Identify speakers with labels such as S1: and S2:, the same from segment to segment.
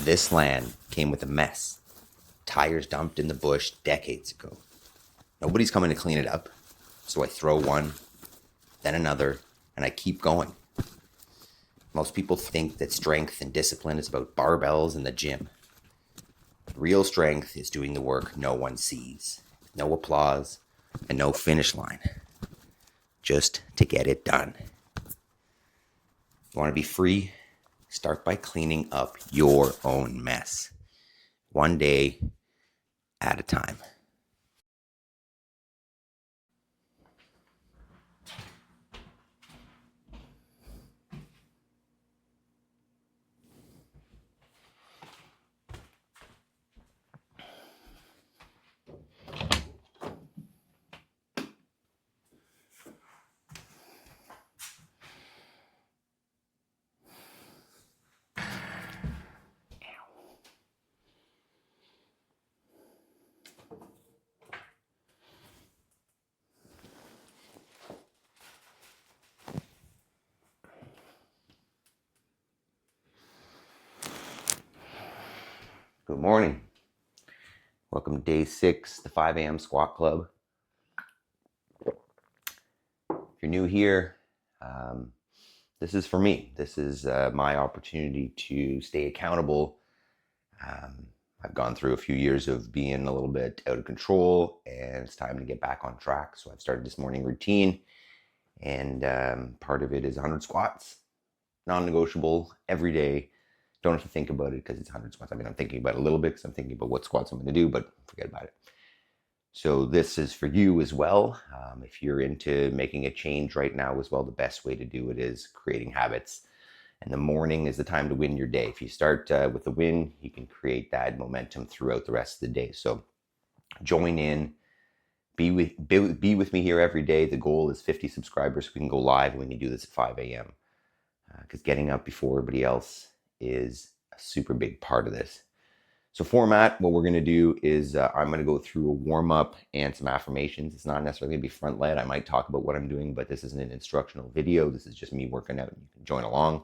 S1: This land came with a mess. Tires dumped in the bush decades ago. Nobody's coming to clean it up. So I throw one, then another, and I keep going. Most people think that strength and discipline is about barbells in the gym. Real strength is doing the work no one sees. No applause and no finish line. Just to get it done. You want to be free? Start by cleaning up your own mess. One day at a time. Good morning. Welcome to day 6, the 5 a.m. squat club. If you're new here, this is for me. This is my opportunity to stay accountable. I've gone through a few years of being a little bit out of control, and it's time to get back on track. So I've started this morning routine, and part of it is 100 squats, non-negotiable, every day. Don't have to think about it because it's 100 squats. I mean, I'm thinking about it a little bit because I'm thinking about what squats I'm going to do, but forget about it. So this is for you as well. If you're into making a change right now as well, the best way to do it is creating habits. And the morning is the time to win your day. If you start with a win, you can create that momentum throughout the rest of the day. So join in. Be with me here every day. The goal is 50 subscribers so we can go live and we can do this at 5 a.m. Because getting up before everybody else is a super big part of this. So format, what we're going to do is I'm going to go through a warm-up and some affirmations. It's not necessarily going to be front-led. I might talk about what I'm doing, but this isn't an instructional video. This is just me working out, and you can join along.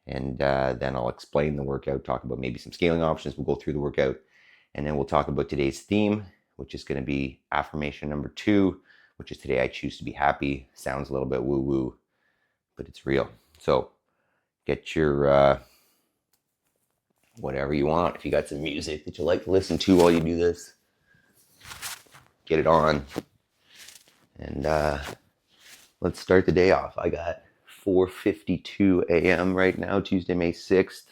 S1: And then I'll explain the workout, talk about maybe some scaling options. We'll go through the workout, and then we'll talk about today's theme, which is going to be affirmation number 2, which is today I choose to be happy. Sounds a little bit woo-woo, but it's real. So get your whatever you want. If you got some music that you like to listen to while you do this, get it on. And let's start the day off. I got 4:52 a.m. right now, Tuesday, May 6th.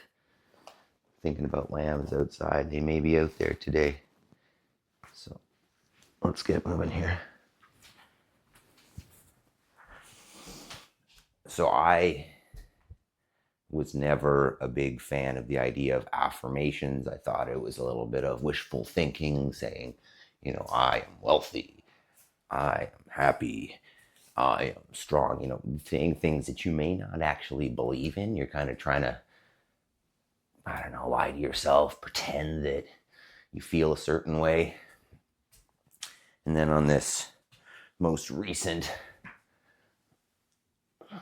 S1: Thinking about lambs outside. They may be out there today. So let's get moving here. So I was never a big fan of the idea of affirmations. I thought it was a little bit of wishful thinking, saying, I am wealthy, I am happy, I am strong, saying things that you may not actually believe in. You're kind of trying to, lie to yourself, pretend that you feel a certain way. And then on this most recent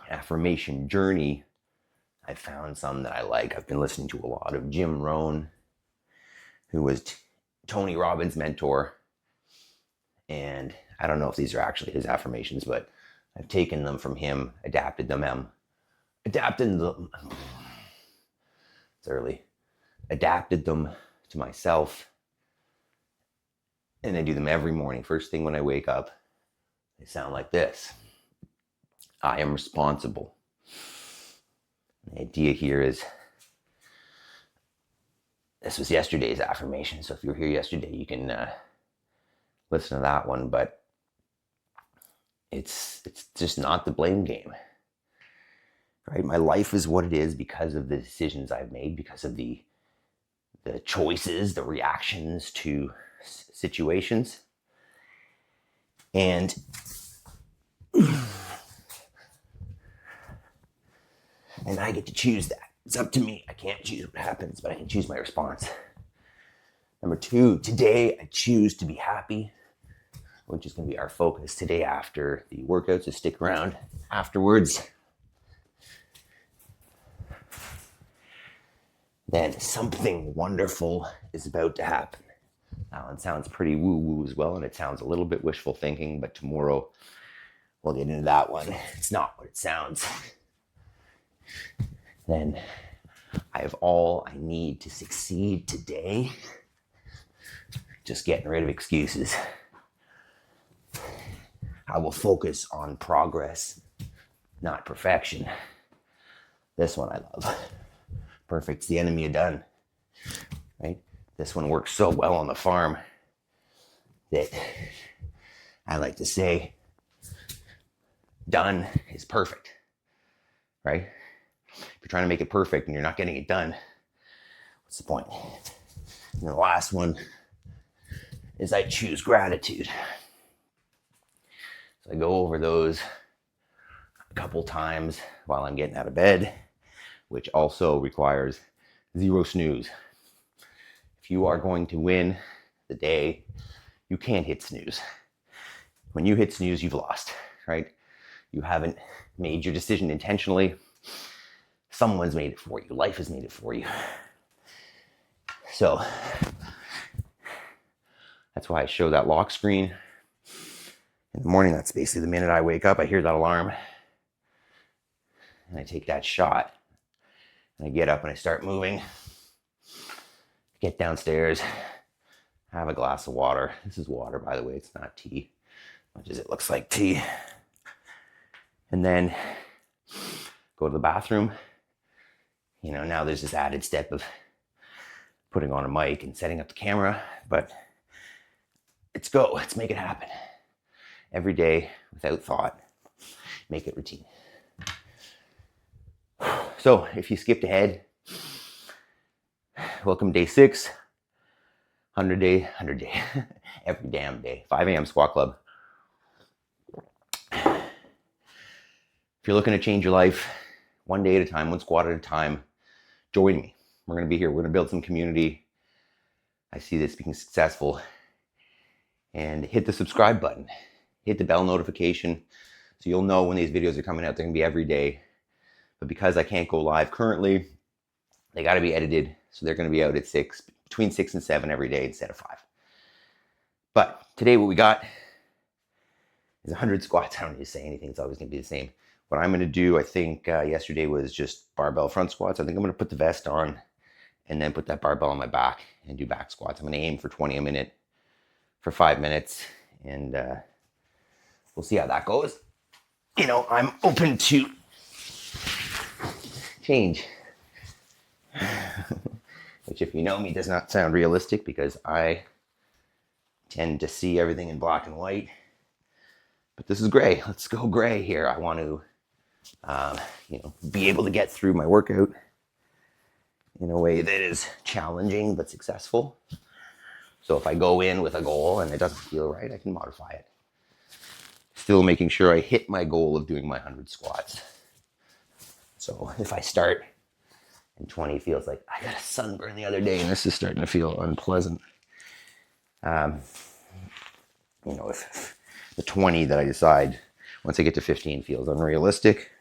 S1: affirmation journey, I found some that I like. I've been listening to a lot of Jim Rohn, who was Tony Robbins' mentor. And I don't know if these are actually his affirmations, but I've taken them from him, adapted them. It's early. Adapted them to myself. And I do them every morning. First thing when I wake up, they sound like this. I am responsible. The idea here is, this was yesterday's affirmation, so if you were here yesterday, you can listen to that one, but it's just not the blame game, right? My life is what it is because of the decisions I've made, because of the choices, the reactions to situations, and I get to choose that. It's up to me. I can't choose what happens, but I can choose my response. Number 2, today I choose to be happy, which is going to be our focus today after the workout, so stick around afterwards. then something wonderful is about to happen. Now, it sounds pretty woo-woo as well, and it sounds a little bit wishful thinking, but tomorrow we'll get into that one. It's not what it sounds. Then I have all I need to succeed today. Just getting rid of excuses. I will focus on progress, not perfection. This one I love. Perfect's the enemy of done, right? This one works so well on the farm that I like to say done is perfect, right? If you're trying to make it perfect and you're not getting it done, what's the point? And the last one is I choose gratitude. So I go over those a couple times while I'm getting out of bed, which also requires 0 snooze. If you are going to win the day, you can't hit snooze. When you hit snooze, you've lost, right? You haven't made your decision intentionally. Someone's made it for you. Life has made it for you. So that's why I show that lock screen. In the morning, that's basically the minute I wake up, I hear that alarm. And I take that shot. And I get up and I start moving. Get downstairs. Have a glass of water. This is water, by the way. It's not tea, much as it looks like tea. And then go to the bathroom. You know, now there's this added step of putting on a mic and setting up the camera, but let's make it happen. Every day, without thought, make it routine. So if you skipped ahead, welcome day 6, 100 day, every damn day, 5 a.m. squat club. If you're looking to change your life one day at a time, one squat at a time, join me. We're going to be here. We're going to build some community. I see this being successful. And hit the subscribe button. Hit the bell notification so you'll know when these videos are coming out. They're going to be every day. But because I can't go live currently, they got to be edited. So they're going to be out at between 6 and 7 every day instead of 5. But today what we got is 100 squats. I don't need to say anything. It's always going to be the same. What I'm going to do, I think yesterday was just barbell front squats. I think I'm going to put the vest on and then put that barbell on my back and do back squats. I'm going to aim for 20 a minute for 5 minutes. And we'll see how that goes. You know, I'm open to change. Which, if you know me, does not sound realistic because I tend to see everything in black and white. But this is gray. Let's go gray here. I want to, be able to get through my workout in a way that is challenging but successful. So if I go in with a goal and it doesn't feel right, I can modify it. Still making sure I hit my goal of doing my 100 squats. So if I start and 20 feels like I got a sunburn the other day and this is starting to feel unpleasant. If the 20 that I decide once I get to 15 feels unrealistic,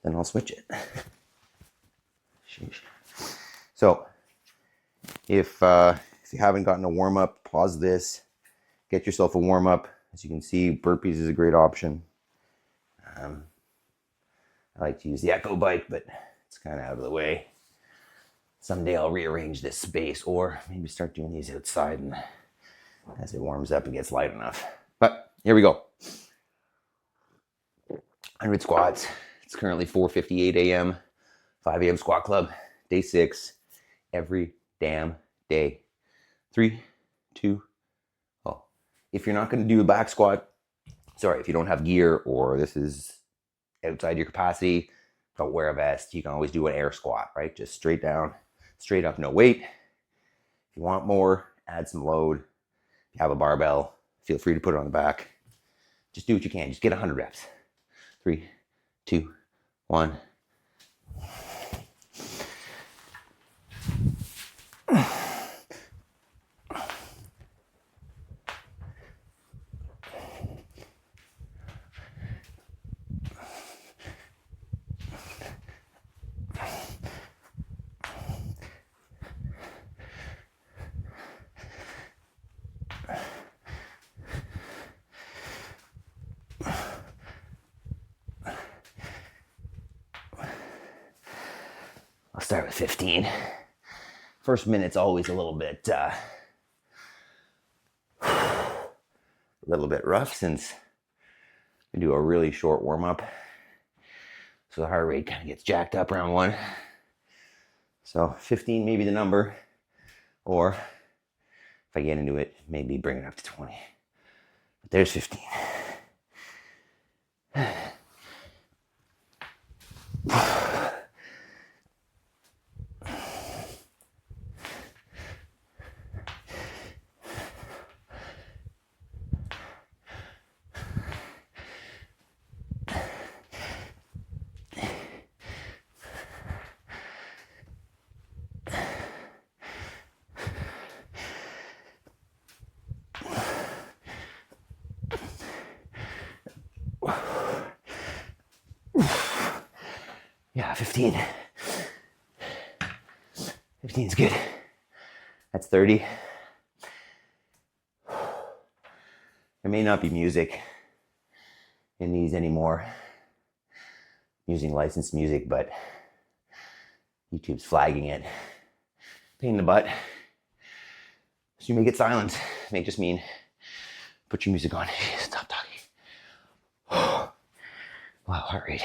S1: then I'll switch it. Sheesh. So if you haven't gotten a warm up, pause this, get yourself a warm up. As you can see, burpees is a great option. I like to use the Echo bike, but it's kind of out of the way. Someday I'll rearrange this space or maybe start doing these outside and as it warms up and gets light enough. But here we go. 100 squats. It's currently 4:58 a.m. 5 a.m. squat club. Day 6. Every damn day. 3, 2. Oh, if you're not going to do a back squat, if you don't have gear or this is outside your capacity, don't wear a vest. You can always do an air squat, right? Just straight down, straight up, no weight. If you want more, add some load. If you have a barbell, feel free to put it on the back. Just do what you can. Just get 100 reps. 3, 2, 1. start with 15. First minute's always a little bit rough since we do a really short warm-up. So the heart rate kind of gets jacked up around 1. So 15 maybe the number, or if I get into it, maybe bring it up to 20. But there's 15. Yeah, 15. 15 is good. That's 30. There may not be music in these anymore, using licensed music, but YouTube's flagging it. Pain in the butt. So you may get silent. It may just mean put your music on. Stop talking. Wow, heart rate.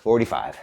S1: 45.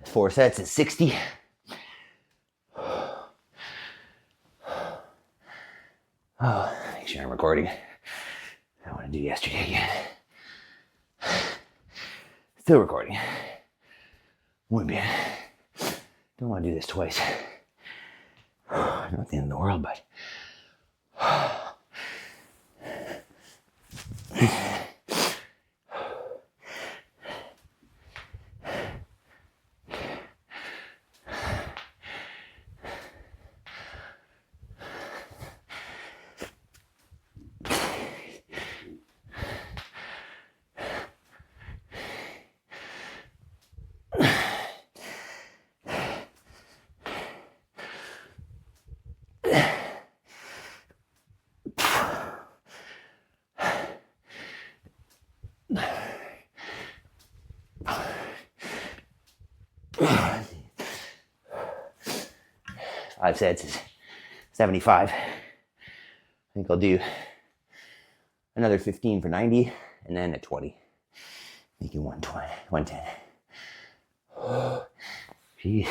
S1: Four sets is 60. Oh, make sure I'm recording. I don't want to do yesterday again. Still recording. Muy bien. Don't want to do this twice. Not the end of the world, but five sets is 75. I think I'll do another 15 for 90 and then at 20. Making 120, 110. Oh, geez.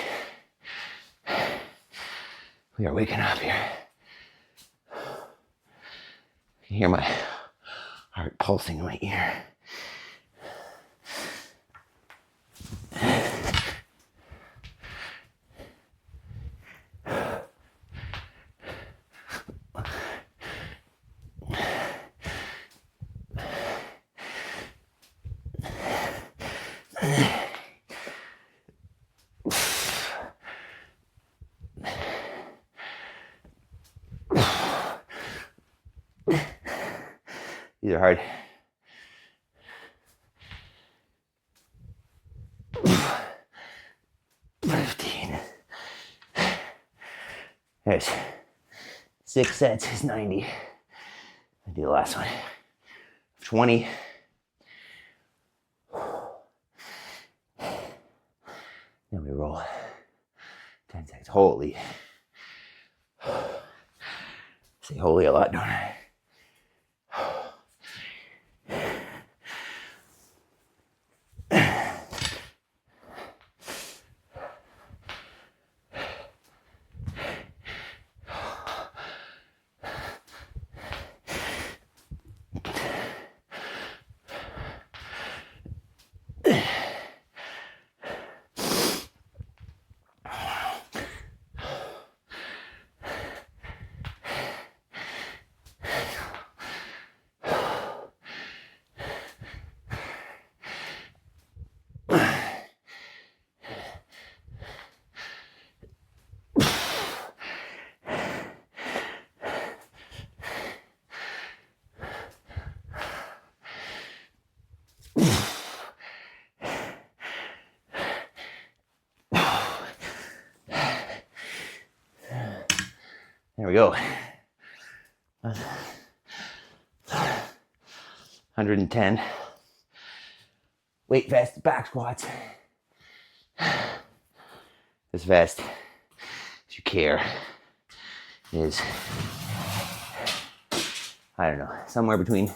S1: We are waking up here. I can hear my heart pulsing in my ear. These are hard. There's 6 sets is 90. I do the last one. 20. Then we roll 10 seconds. Holy. Say holy a lot, don't I? There we go. 110. Weight vest, back squats. This vest, if you care, is, I don't know, somewhere between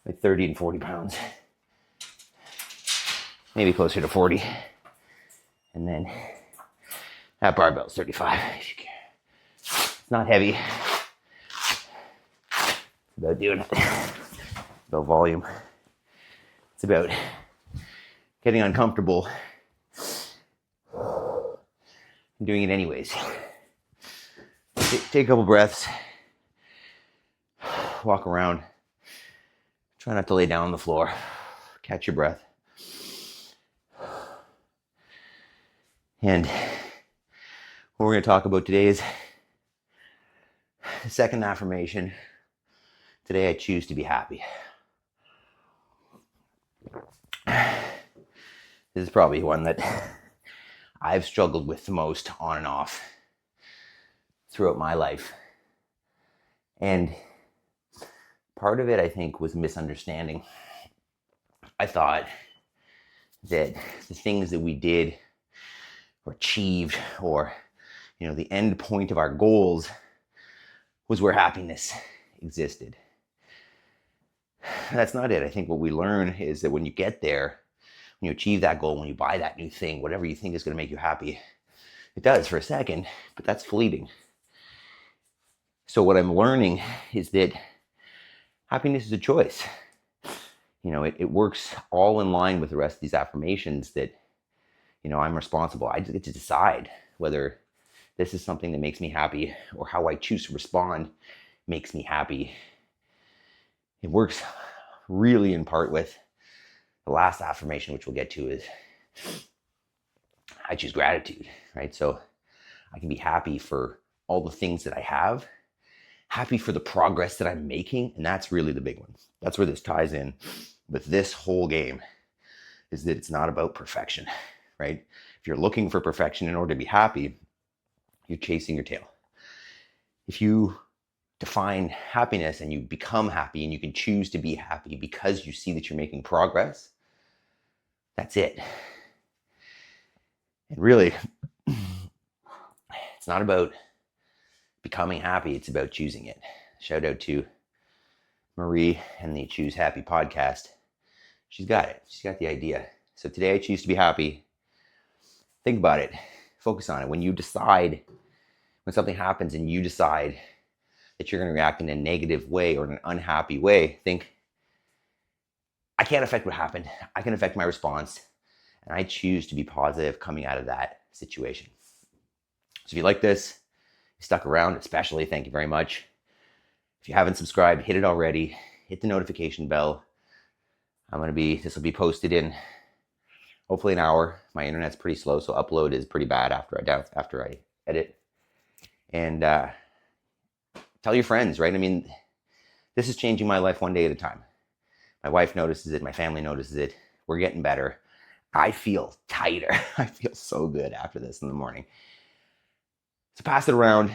S1: like 30 and 40 pounds. Maybe closer to 40. And then that barbell is 35, if you care. It's not heavy. It's about doing it. It's about volume. It's about getting uncomfortable and doing it anyways. Take a couple breaths. Walk around. Try not to lay down on the floor. Catch your breath. And what we're going to talk about today is the second affirmation. Today I choose to be happy. This is probably one that I've struggled with the most on and off throughout my life. And part of it, I think, was misunderstanding. I thought that the things that we did or achieved, or the end point of our goals, was where happiness existed. That's not it. I think what we learn is that when you get there, when you achieve that goal, when you buy that new thing, whatever you think is going to make you happy, it does for a second, but that's fleeting. So what I'm learning is that happiness is a choice. It works all in line with the rest of these affirmations that I'm responsible. I just get to decide whether this is something that makes me happy or how I choose to respond makes me happy. It works really in part with the last affirmation, which we'll get to, is I choose gratitude, right? So I can be happy for all the things that I have, happy for the progress that I'm making, and that's really the big one. That's where this ties in with this whole game, is that it's not about perfection. Right? If you're looking for perfection in order to be happy, you're chasing your tail. If you define happiness and you become happy and you can choose to be happy because you see that you're making progress, that's it. And really, it's not about becoming happy, it's about choosing it. Shout out to Marie and the Choose Happy podcast. She's got it. She's got the idea. So today I choose to be happy. Think about it. Focus on it. When something happens and you decide that you're going to react in a negative way or in an unhappy way, think, I can't affect what happened. I can affect my response. And I choose to be positive coming out of that situation. So if you like this, you stuck around, especially, thank you very much. If you haven't subscribed, hit it already. Hit the notification bell. This will be posted in hopefully an hour. My internet's pretty slow, so upload is pretty bad after I edit. And tell your friends, right? This is changing my life one day at a time. My wife notices it. My family notices it. We're getting better. I feel tighter. I feel so good after this in the morning. So pass it around.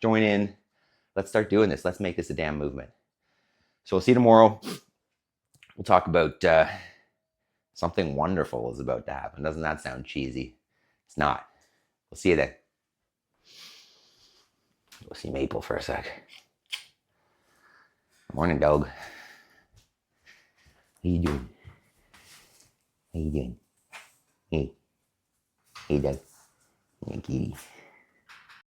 S1: Join in. Let's start doing this. Let's make this a damn movement. So we'll see you tomorrow. We'll talk about something wonderful is about to happen. Doesn't that sound cheesy? It's not. We'll see you then. We'll see Maple for a sec. Morning, dog. How you doing? How you doing? Hey. Hey, dog. Hey, kitty.